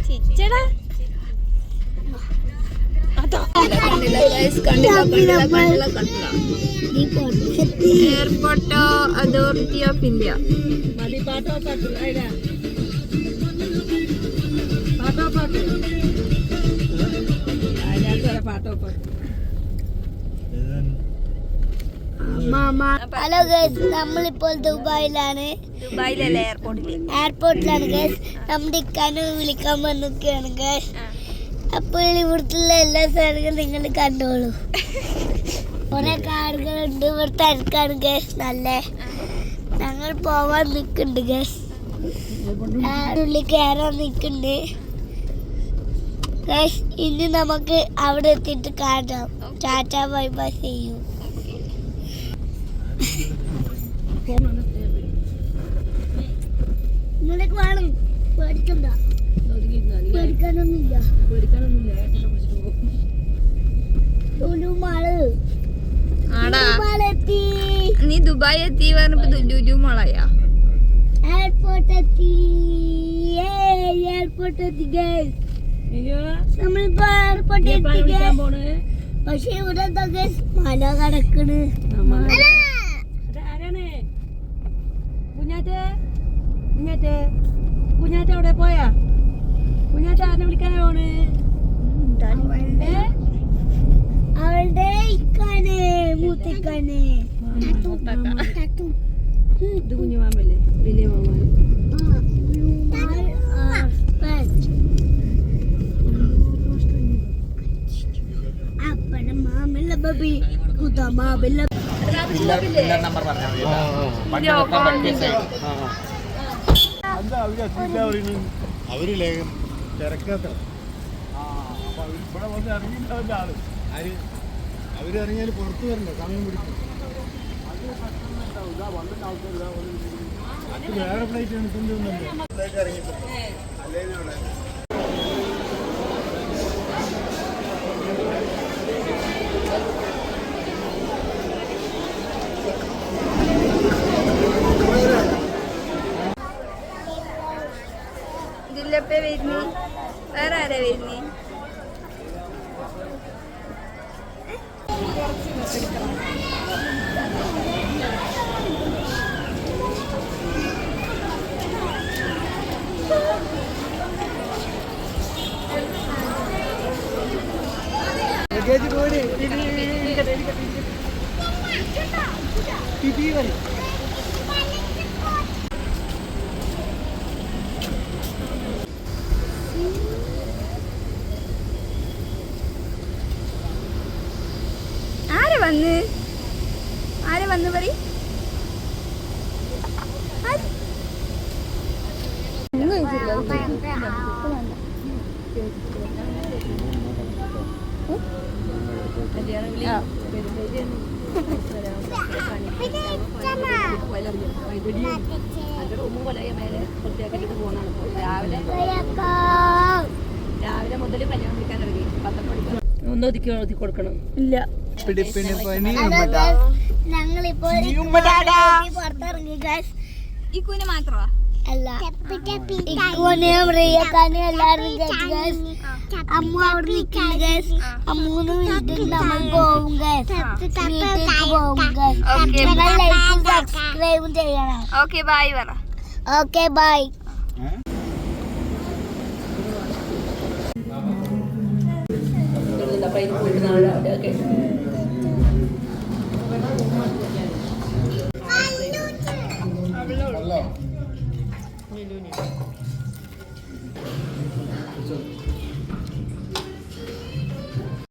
ചിച്ചടാ airport authority of India. Hello guys, നമ്മളിപ്പോൾ ദുബായിലാണ്. ദുബായിലല്ലേ? എയർപോർട്ടിലാണ് ഗൈസ്. നമ്മുടെ ഇക്കാനെ വിളിക്കാൻ വന്നിരിക്കുകയാണ് ഗൈസ്. അപ്പോൾ ഇവിടുത്തെ എല്ലാ സ്ഥലങ്ങളും നിങ്ങൾ കണ്ടോളൂ. കുറെ കാടുകളുണ്ട്. ഇവിടെ തിരക്കാണ് ഗൈസ്. നല്ല ഞങ്ങൾ പോവാൻ നിൽക്കുന്നുണ്ട് ഗൈസ്. ഉള്ളിൽ കയറാൻ നിൽക്കുന്നുണ്ട് ഗൈസ്. ഇനി നമുക്ക് അവിടെ എത്തിയിട്ട് കാണാം. ടാറ്റ ബൈ ബൈ ചെയ്യൂ. നിങ്ങൾക്ക് വേണം, പേടിക്കണ്ട. പേടിക്കാനൊന്നുമില്ല. നീ ദുബായ് എത്തി പറഞ്ഞപ്പോ ലുലു മോളായാ? എയർപോർട്ട് എത്തി. എയർപോർട്ട് എത്തി ഗൈസ്. നമ്മളിപ്പോ എയർപോർട്ട് എത്തി ഗൈസ്. പക്ഷെ ഇവിടെ എന്താ ഗൈസ്, മല കിടക്കണ്. കുഞ്ഞാറ്റ അവിടെ പോയാ? കുഞ്ഞാറ്റ ആരെ വിളിക്കാനാ പോണ്? അവളുടെ ഇക്കാനെ, മൂത്തിക്കാനെ. ഇത് കുഞ്ഞു മാമല്ലേ? വലിയ മാമ. അപ്പഴ മാമല്ല ബബി കുതമാബില്ല. അവര് ലേഖനം തിരക്കാത്ത ഇവിടെ വന്ന് ഇറങ്ങിയിട്ടാവില്ല ആള്. അവരിറങ്ങിയാൽ പുറത്തു വരണ്ടേ, സമയം പിടിക്കും. അത് വേറെ ഫ്ലൈറ്റ് എടുക്കുന്നുണ്ടല്ലോ ഇറങ്ങിയിട്ട്. ഇതിലപ്പ വരുന്നേ? വേറെ ആരാ വരുന്നേ? ആരെ വന്ന് പറ. രാവിലെ മുതൽ കല്യാണം വിളിക്കാൻ ഇറങ്ങി 12 മണിക്ക്. ഒന്ന് ഒതുക്കി കൊടുക്കണം. ഇല്ല, ഞങ്ങളിപ്പോൾ പുറത്തിറങ്ങി ഗൈസ്. ഇക്കുനെ മാത്രമാ അല്ല, ഇക്കുനെ റിയക്കാനെ എല്ലാവരും ഗൈസ്. അമ്മ അവിടെ നിൽക്കുന്നു ഗൈസ്. അമ്മൂന്ന് വീട്ടിൽ നമ്മൾ പോകും ഗൈസ്. വീട്ടിലേക്ക് പോകും ഗൈസ്. നിങ്ങൾ ലൈക്കും സബ്സ്ക്രൈബും ചെയ്യണം. ഓക്കെ ബൈ പറ. Okay bye. പോയിട്ട് നാളെ